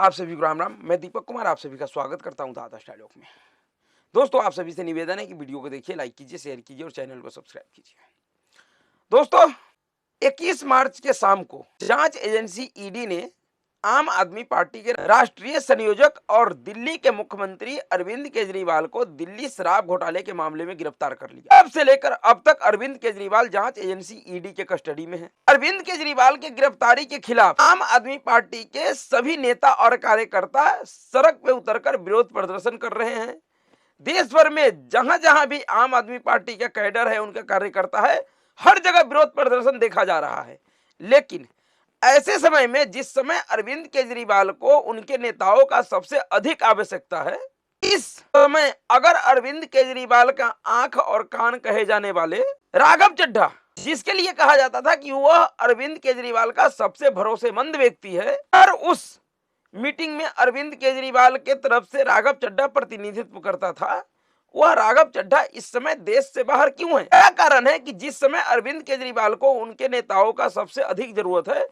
आप सभी को राम राम। मैं दीपक कुमार आप सभी का स्वागत करता हूं दादा स्टाइल में। दोस्तों, आप सभी से निवेदन है कि वीडियो को देखिए, लाइक कीजिए, शेयर कीजिए और चैनल को सब्सक्राइब कीजिए। दोस्तों, 21 मार्च के शाम को जांच एजेंसी ईडी ने आम आदमी पार्टी के राष्ट्रीय संयोजक और दिल्ली के मुख्यमंत्री अरविंद केजरीवाल को दिल्ली शराब घोटाले के मामले में गिरफ्तार कर लिया। तब से लेकर अब तक अरविंद केजरीवाल जांच एजेंसी ईडी के कस्टडी में है। अरविंद केजरीवाल के गिरफ्तारी के खिलाफ आम आदमी पार्टी के सभी नेता और कार्यकर्ता सड़क पे उतरकर विरोध प्रदर्शन कर रहे हैं। देश भर में जहां जहां भी आम आदमी पार्टी का कैडर है, उनका कार्यकर्ता है, हर जगह विरोध प्रदर्शन देखा जा रहा है। लेकिन ऐसे समय में जिस समय अरविंद केजरीवाल को उनके नेताओं का सबसे अधिक आवश्यकता है, इस समय अगर अरविंद केजरीवाल का आंख और कान कहे जाने वाले राघव चड्ढा, जिसके लिए कहा जाता था कि वह अरविंद केजरीवाल का सबसे भरोसेमंद व्यक्ति है, और उस मीटिंग में अरविंद केजरीवाल के तरफ से राघव चड्ढा प्रतिनिधित्व करता था, वह राघव चड्ढा इस समय देश से बाहर क्यों है? क्या कारण है कि जिस समय अरविंद केजरीवाल को उनके नेताओं का सबसे अधिक जरूरत है,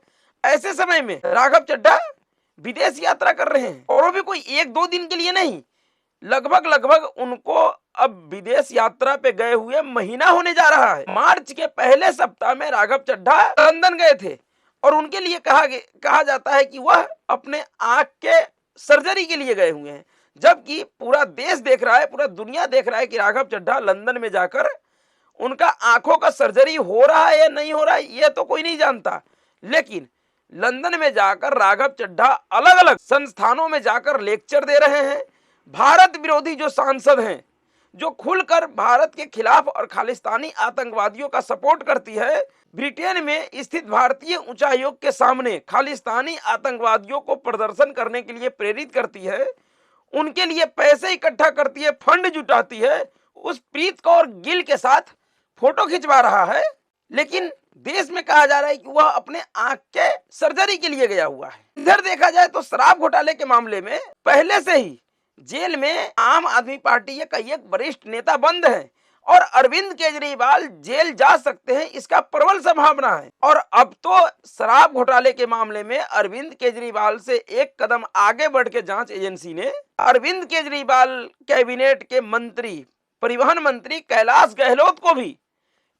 ऐसे समय में राघव चड्ढा विदेश यात्रा कर रहे हैं, और वो भी कोई 1-2 दिन के लिए नहीं, लगभग उनको अब विदेश यात्रा पे गए हुए महीना होने जा रहा है। मार्च के पहले सप्ताह में राघव चड्ढा लंदन गए थे और उनके लिए कहा जाता है कि वह अपने आंख के सर्जरी के लिए गए हुए हैं, जबकि पूरा देश देख रहा है, पूरा दुनिया देख रहा है कि राघव चड्ढा लंदन में जाकर उनका आंखों का सर्जरी हो रहा है या नहीं हो रहा है, यह तो कोई नहीं जानता। लेकिन लंदन में जाकर राघव चड्ढा अलग अलग संस्थानों में जाकर लेक्चर दे रहे हैं। भारत विरोधी जो सांसद हैं, जो खुलकर भारत के खिलाफ और खालिस्तानी आतंकवादियों का सपोर्ट करती है, ब्रिटेन में स्थित भारतीय उच्चायोग के सामने खालिस्तानी आतंकवादियों को प्रदर्शन करने के लिए प्रेरित करती है, उनके लिए पैसे इकट्ठा करती है, फंड जुटाती है, उस प्रीत कौर गिल के साथ फोटो खिंचवा रहा है। लेकिन देश में कहा जा रहा है कि वह अपने आंख के सर्जरी के लिए गया हुआ है। इधर देखा जाए तो शराब घोटाले के मामले में पहले से ही जेल में आम आदमी पार्टी के कई एक वरिष्ठ नेता बंद हैं, और अरविंद केजरीवाल जेल जा सकते हैं, इसका प्रबल संभावना है। और अब तो शराब घोटाले के मामले में अरविंद केजरीवाल से एक कदम आगे बढ़ के जांच एजेंसी ने अरविंद केजरीवाल कैबिनेट के मंत्री, परिवहन मंत्री कैलाश गहलोत को भी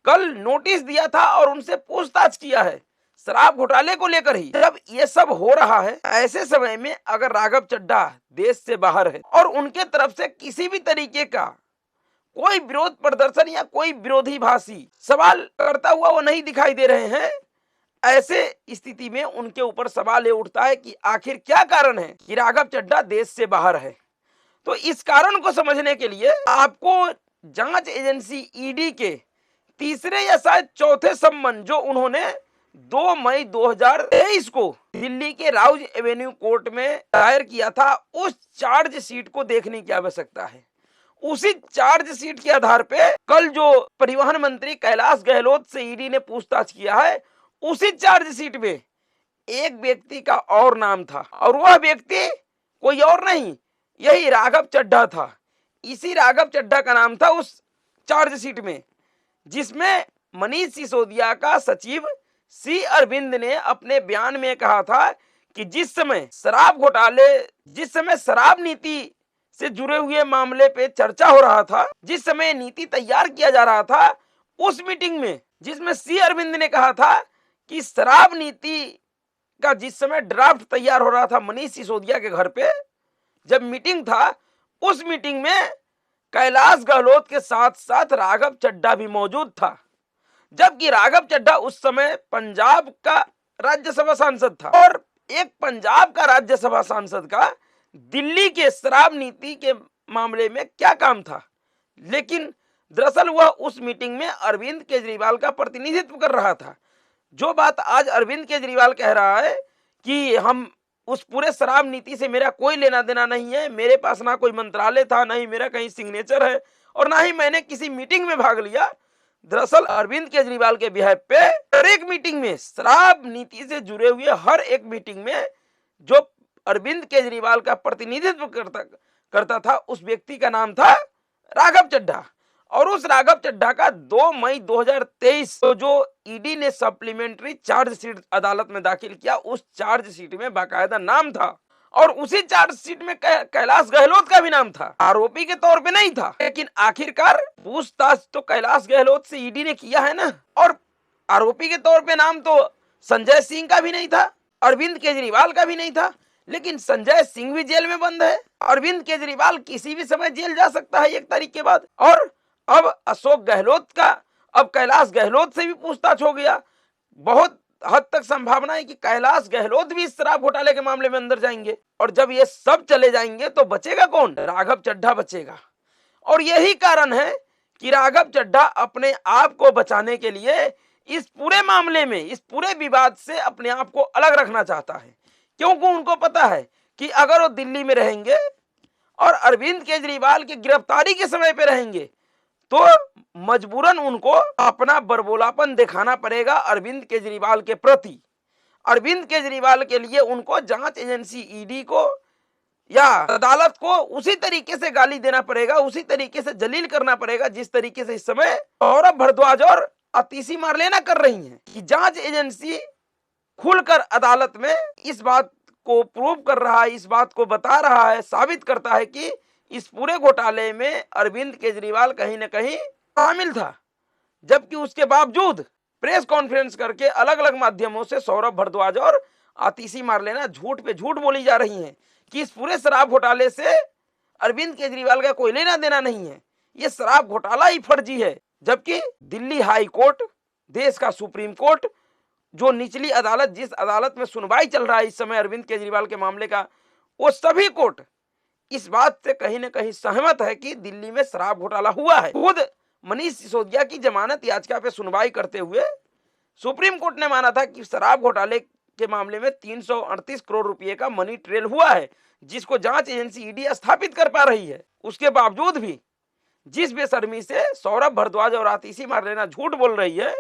कल नोटिस दिया था और उनसे पूछताछ किया है शराब घोटाले को लेकर ही। जब ये सब हो रहा है, ऐसे समय में अगर राघव चड्ढा देश से बाहर है और उनके तरफ से किसी भी तरीके का कोई विरोध प्रदर्शन या कोई विरोधी भाषी सवाल करता हुआ वो नहीं दिखाई दे रहे हैं, ऐसे स्थिति में उनके ऊपर सवाल ये उठता है कि आखिर क्या कारण है कि राघव चड्ढा देश से बाहर है। तो इस कारण को समझने के लिए आपको जांच एजेंसी ईडी के तीसरे या शायद चौथे सम्मन, जो उन्होंने 2 मई 2023 को दिल्ली के राउज एवेन्यू कोर्ट में दायर किया था, उस चार्जशीट को देखने की आवश्यकता है। उसी चार्जशीट के आधार पे कल जो परिवहन मंत्री कैलाश गहलोत से ईडी ने पूछताछ किया है, उसी चार्जशीट में एक व्यक्ति का और नाम था, और वह व्यक्ति कोई और नहीं, यही राघव चड्ढा था। इसी राघव चड्ढा का नाम था उस चार्जशीट में, जिसमें मनीष सिसोदिया का सचिव सी अरविंद ने अपने बयान में कहा था कि जिस समय शराब घोटाले, जिस समय शराब नीति से जुड़े हुए मामले पे चर्चा हो रहा था, जिस समय नीति तैयार किया जा रहा था, उस मीटिंग में जिसमें सी अरविंद ने कहा था कि शराब नीति का जिस समय ड्राफ्ट तैयार हो रहा था मनीष सिसोदिया के घर पे जब मीटिंग था, उस मीटिंग में कैलाश गहलोत के साथ साथ राघव चड्ढा भी मौजूद था, जबकि राघव चड्ढा उस समय पंजाब का राज्यसभा सांसद था, और एक पंजाब का राज्यसभा सांसद का दिल्ली के शराब नीति के मामले में क्या काम था। लेकिन दरअसल वह उस मीटिंग में अरविंद केजरीवाल का प्रतिनिधित्व कर रहा था। जो बात आज अरविंद केजरीवाल कह रहा है कि हम उस पूरे शराब नीति से मेरा कोई लेना देना नहीं है, मेरे पास ना कोई मंत्रालय था, ना ही मेरा कहीं सिग्नेचर है, और ना ही मैंने किसी मीटिंग में भाग लिया। दरअसल अरविंद केजरीवाल के बिहाफ पे हर एक मीटिंग में, शराब नीति से जुड़े हुए हर एक मीटिंग में जो अरविंद केजरीवाल का प्रतिनिधित्व करता था, उस व्यक्ति का नाम था राघव चड्ढा। और उस राघव चड्ढा का 2 मई 2023 को जो ईडी ने सप्लीमेंट्री चार्जशीट अदालत में दाखिल किया, उस चार्जशीट में बाकायदा नाम था, और उसी चार्जशीट में कैलाश गहलोत का भी नाम था, आरोपी के तौर पे नहीं था। लेकिन आखिरकार पूछताछ तो कैलाश गहलोत से ईडी ने किया है ना, और आरोपी के तौर पे नाम तो संजय सिंह का भी नहीं था, अरविंद केजरीवाल का भी नहीं था। लेकिन संजय सिंह भी जेल में बंद है, अरविंद केजरीवाल किसी भी समय जेल जा सकता है 1 तारीख के बाद, और अब अशोक गहलोत का, अब कैलाश गहलोत से भी पूछताछ हो गया। बहुत हद तक संभावना है कि कैलाश गहलोत भी इस शराब घोटाले के मामले में अंदर जाएंगे, और जब ये सब चले जाएंगे तो बचेगा कौन? राघव चड्ढा बचेगा। और यही कारण है कि राघव चड्ढा अपने आप को बचाने के लिए इस पूरे मामले में, इस पूरे विवाद से अपने आप को अलग रखना चाहता है, क्योंकि उनको पता है कि अगर वो दिल्ली में रहेंगे और अरविंद केजरीवाल की गिरफ्तारी के समय पे रहेंगे तो मजबूरन उनको अपना बरबोलापन दिखाना पड़ेगा अरविंद केजरीवाल के प्रति। अरविंद केजरीवाल के लिए उनको जांच एजेंसी ईडी को या अदालत को उसी तरीके से गाली देना पड़ेगा, उसी तरीके से जलील करना पड़ेगा जिस तरीके से इस समय सौरभ भारद्वाज और आतिशी मारलेना कर रही हैं। कि जांच एजेंसी खुलकर अदालत में इस बात को प्रूव कर रहा है, इस बात को बता रहा है, साबित करता है कि इस पूरे घोटाले में अरविंद केजरीवाल कहीं न कहीं शामिल था। जबकि उसके बावजूद प्रेस कॉन्फ्रेंस करके अलग अलग माध्यमों से सौरभ भारद्वाज और आतिशी मारलेना झूठ पे झूठ बोली जा रही हैं कि इस पूरे शराब घोटाले से अरविंद केजरीवाल का कोई लेना देना नहीं है, ये शराब घोटाला ही फर्जी है। जबकि दिल्ली हाई कोर्ट, देश का सुप्रीम कोर्ट, जो निचली अदालत, जिस अदालत में सुनवाई चल रहा है इस समय अरविंद केजरीवाल के मामले का, वो सभी कोर्ट इस बात से कहीं न कहीं सहमत है कि दिल्ली में शराब घोटाला हुआ है। खुद मनीष सिसोदिया की जमानत याचिका पे सुनवाई करते हुए सुप्रीम कोर्ट ने माना था कि शराब घोटाले के मामले में 338 करोड़ रुपए का मनी ट्रेल हुआ है, जिसको जांच एजेंसी ईडी स्थापित कर पा रही है। उसके बावजूद भी जिस बेशर्मी से सौरभ भारद्वाज और आतिशी मारलेना झूठ बोल रही है,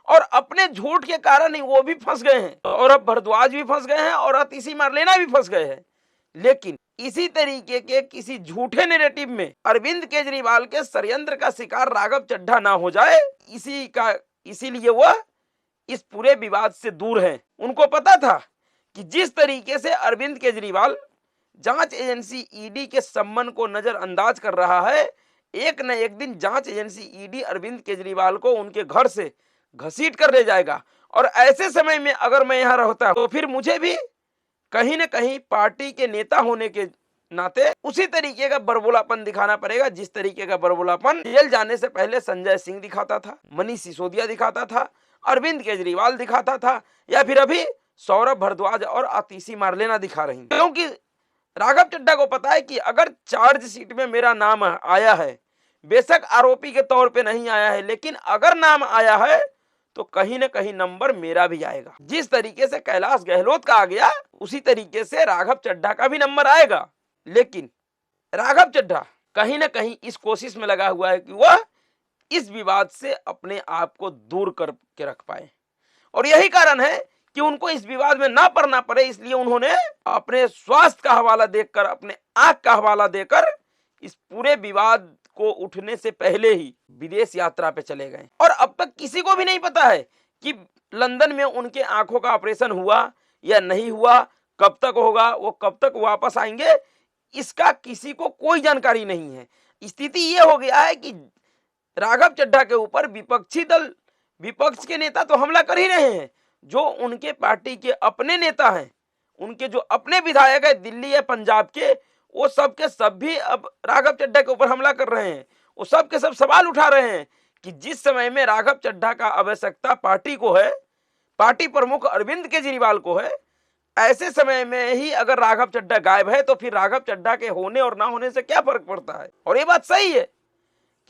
और अपने झूठ के कारण ही वो भी फंस गए हैं, सौरभ भारद्वाज भी फंस गए हैं और आतिशी मारलेना भी फंस गए हैं। लेकिन इसी तरीके के किसी झूठे नैरेटिव में अरविंद केजरीवाल के षड्यंत्र का शिकार राघव चड्ढा ना हो जाए, इसीलिए वह इस पूरे विवाद से दूर हैं। उनको पता था कि जिस तरीके से अरविंद केजरीवाल जांच एजेंसी ईडी के सम्मन को नजरअंदाज कर रहा है, एक न एक दिन जांच एजेंसी ईडी अरविंद केजरीवाल को उनके घर से घसीट कर ले जाएगा। और ऐसे समय में अगर मैं यहाँ रहता तो फिर मुझे भी कहीं न कहीं पार्टी के नेता होने के नाते उसी तरीके का बरबोलापन दिखाना पड़ेगा, जिस तरीके का बरबोलापन जेल जाने से पहले संजय सिंह दिखाता था, मनीष सिसोदिया दिखाता था, अरविंद केजरीवाल दिखाता था, या फिर अभी सौरभ भारद्वाज और आतिशी मारलेना दिखा रही। क्योंकि राघव चड्ढा को पता है कि अगर चार्जशीट में मेरा नाम आया है, बेशक आरोपी के तौर पे नहीं आया है, लेकिन अगर नाम आया है तो कहीं न कहीं नंबर मेरा भी आएगा। जिस तरीके से कैलाश गहलोत का आ गया, उसी तरीके से राघव चड्ढा का भी नंबर आएगा। लेकिन राघव चड्ढा कहीं न कहीं इस कोशिश में लगा हुआ है कि वह इस विवाद से अपने आप को दूर करके रख पाए, और यही कारण है कि उनको इस विवाद में ना पड़ना पड़े। इसलिए उन्होंने अपने स्वास्थ्य का हवाला देकर, अपने आंख का हवाला देकर इस पूरे विवाद को उठने से पहले ही विदेश यात्रा पे चले गए। और अब तक किसी को भी नहीं पता है कि लंदन में उनके आंखों का ऑपरेशन हुआ या नहीं हुआ, कब तक होगा, वो कब तक वापस आएंगे, इसका किसी को कोई जानकारी नहीं है। स्थिति ये हो गया है कि राघव चड्ढा के ऊपर विपक्षी दल, विपक्ष के नेता तो हमला कर ही रहे हैं, जो उनके पार्टी के अपने नेता हैं, उनके जो अपने विधायक है दिल्ली या पंजाब के, वो सब के सब भी अब राघव चड्ढा के ऊपर हमला कर रहे हैं। वो सब के सब सवाल उठा रहे हैं कि जिस समय में राघव चड्ढा का आवश्यकता पार्टी को है, पार्टी प्रमुख अरविंद केजरीवाल को है, ऐसे समय में ही अगर राघव चड्ढा गायब है तो फिर राघव चड्ढा के होने और ना होने से क्या फर्क पड़ता है। और ये बात सही है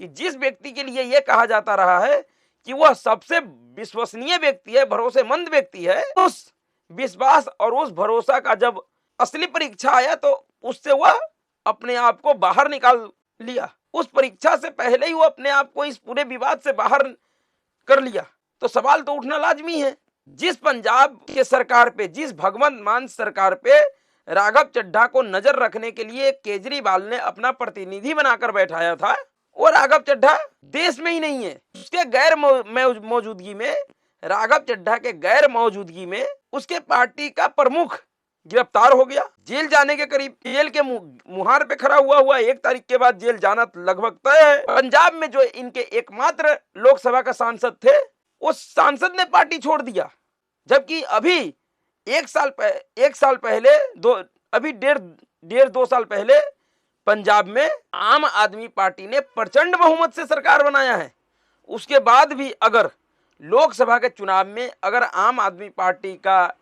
कि जिस व्यक्ति के लिए यह कहा जाता रहा है कि वह सबसे विश्वसनीय व्यक्ति है, भरोसेमंद व्यक्ति है, उस विश्वास और उस भरोसा का जब असली परीक्षा आया तो उससे वह अपने आप को बाहर निकाल लिया। उस परीक्षा से पहले ही वो अपने आप को इस पूरे विवाद से बाहर कर लिया। तो सवाल तो उठना लाजमी है। जिस पंजाब के सरकार पे, जिस भगवंत मान सरकार पे राघव चड्ढा को नजर रखने के लिए केजरीवाल ने अपना प्रतिनिधि बनाकर बैठाया था, वो राघव चड्ढा देश में ही नहीं है। उसके गैर मौजूदगी में, राघव चड्ढा के गैर मौजूदगी में उसके पार्टी का प्रमुख गिरफ्तार हो गया, जेल जाने के करीब, जेल के मुहार पे खड़ा हुआ 1 तारीख के बाद जेल जाना लगभग तय है। पंजाब में जो इनके एकमात्र लोकसभा का सांसद थे, उस सांसद ने पार्टी छोड़ दिया, जबकि अभी 1 साल पहले अभी डेढ़ 2 साल पहले पंजाब में आम आदमी पार्टी ने प्रचंड बहुमत से सरकार बनाया है। उसके बाद भी अगर लोकसभा के चुनाव में अगर आम आदमी पार्टी का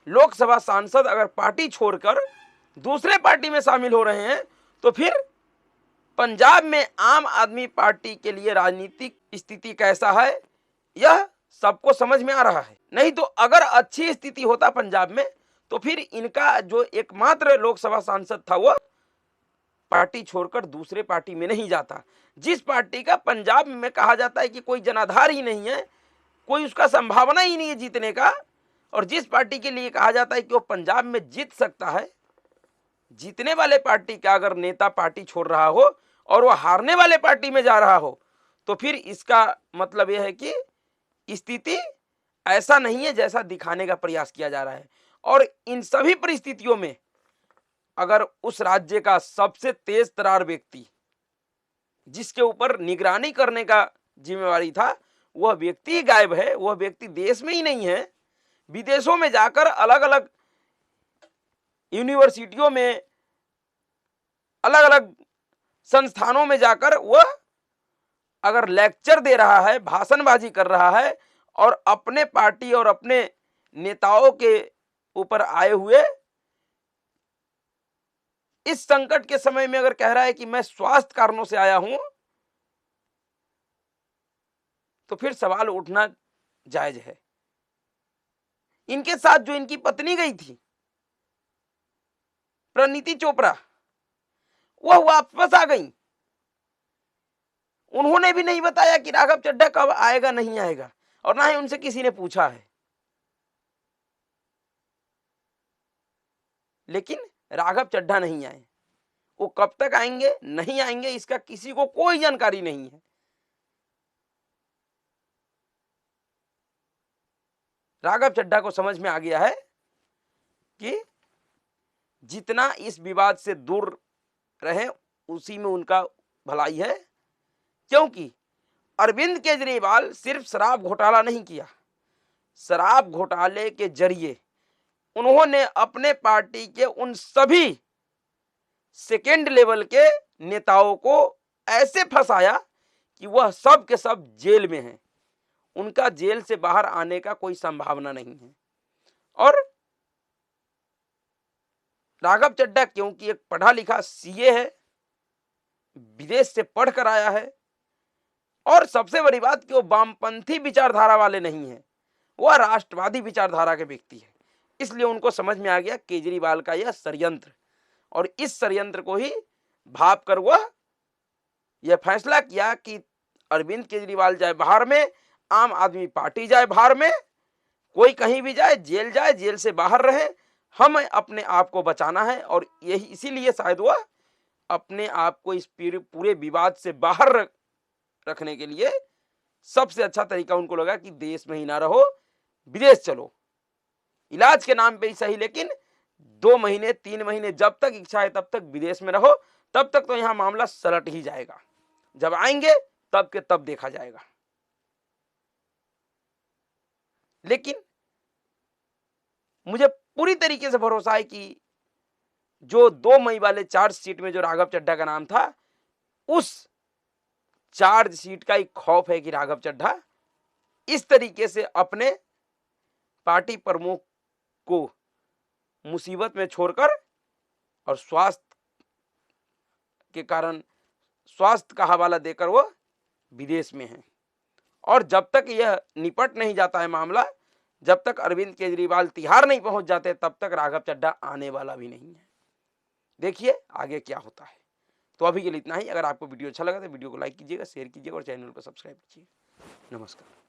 लोकसभा सांसद अगर पार्टी छोड़कर दूसरे पार्टी में शामिल हो रहे हैं, तो फिर पंजाब में आम आदमी पार्टी के लिए राजनीतिक स्थिति कैसा है यह सबको समझ में आ रहा है। नहीं तो अगर अच्छी स्थिति होता पंजाब में, तो फिर इनका जो एकमात्र लोकसभा सांसद था वो पार्टी छोड़कर दूसरे पार्टी में नहीं जाता। जिस पार्टी का पंजाब में कहा जाता है कि कोई जनाधार ही नहीं है, कोई उसका संभावना ही नहीं है जीतने का, और जिस पार्टी के लिए कहा जाता है कि वो पंजाब में जीत सकता है, जीतने वाले पार्टी का अगर नेता पार्टी छोड़ रहा हो और वो हारने वाले पार्टी में जा रहा हो, तो फिर इसका मतलब यह है कि स्थिति ऐसा नहीं है जैसा दिखाने का प्रयास किया जा रहा है। और इन सभी परिस्थितियों में अगर उस राज्य का सबसे तेज तर्रार व्यक्ति, जिसके ऊपर निगरानी करने का जिम्मेवारी था, वह व्यक्ति ही गायब है, वह व्यक्ति देश में ही नहीं है, विदेशों में जाकर अलग अलग यूनिवर्सिटियों में, अलग अलग संस्थानों में जाकर वह अगर लेक्चर दे रहा है, भाषणबाजी कर रहा है और अपने पार्टी और अपने नेताओं के ऊपर आए हुए इस संकट के समय में अगर कह रहा है कि मैं स्वास्थ्य कारणों से आया हूं, तो फिर सवाल उठना जायज है। इनके साथ जो इनकी पत्नी गई थी प्रणीति चोपड़ा, वह वापस आ गई। उन्होंने भी नहीं बताया कि राघव चड्ढा कब आएगा नहीं आएगा, और ना ही उनसे किसी ने पूछा है। लेकिन राघव चड्ढा नहीं आए, वो कब तक आएंगे नहीं आएंगे इसका किसी को कोई जानकारी नहीं है। राघव चड्ढा को समझ में आ गया है कि जितना इस विवाद से दूर रहे उसी में उनका भलाई है, क्योंकि अरविंद केजरीवाल सिर्फ शराब घोटाला नहीं किया, शराब घोटाले के जरिए उन्होंने अपने पार्टी के उन सभी सेकेंड लेवल के नेताओं को ऐसे फंसाया कि वह सब के सब जेल में हैं, उनका जेल से बाहर आने का कोई संभावना नहीं है। और राघव चड्ढा क्योंकि एक पढ़ा लिखा सीए है, विदेश से पढ़कर आया है, और सबसे बड़ी बात कि वो वामपंथी विचारधारा वाले नहीं है, वह राष्ट्रवादी विचारधारा के व्यक्ति है। इसलिए उनको समझ में आ गया केजरीवाल का यह षड्यंत्र, और इस षड्यंत्र को ही भाप कर वह यह फैसला किया कि अरविंद केजरीवाल जाए बाहर में, आम आदमी पार्टी जाए बाहर में, कोई कहीं भी जाए, जेल से बाहर रहे, हमें अपने आप को बचाना है। और यही इसीलिए शायद वह अपने आप को इस पूरे विवाद से बाहर रखने के लिए सबसे अच्छा तरीका उनको लगा कि देश में ही ना रहो, विदेश चलो, इलाज के नाम पे ही सही, लेकिन 2 महीने 3 महीने जब तक इच्छा है तब तक विदेश में रहो, तब तक तो यहां मामला सलट ही जाएगा, जब आएंगे तब के तब देखा जाएगा। लेकिन मुझे पूरी तरीके से भरोसा है कि जो 2 मई वाले चार्जशीट में जो राघव चड्ढा का नाम था, उस चार्जशीट का एक खौफ है कि राघव चड्ढा इस तरीके से अपने पार्टी प्रमुख को मुसीबत में छोड़कर और स्वास्थ्य के कारण स्वास्थ्य का हवाला देकर वो विदेश में है। और जब तक यह निपट नहीं जाता है मामला, जब तक अरविंद केजरीवाल तिहाड़ नहीं पहुंच जाते, तब तक राघव चड्ढा आने वाला भी नहीं है। देखिए आगे क्या होता है। तो अभी के लिए इतना ही। अगर आपको वीडियो अच्छा लगा तो वीडियो को लाइक कीजिएगा, शेयर कीजिएगा और चैनल को सब्सक्राइब कीजिए। नमस्कार।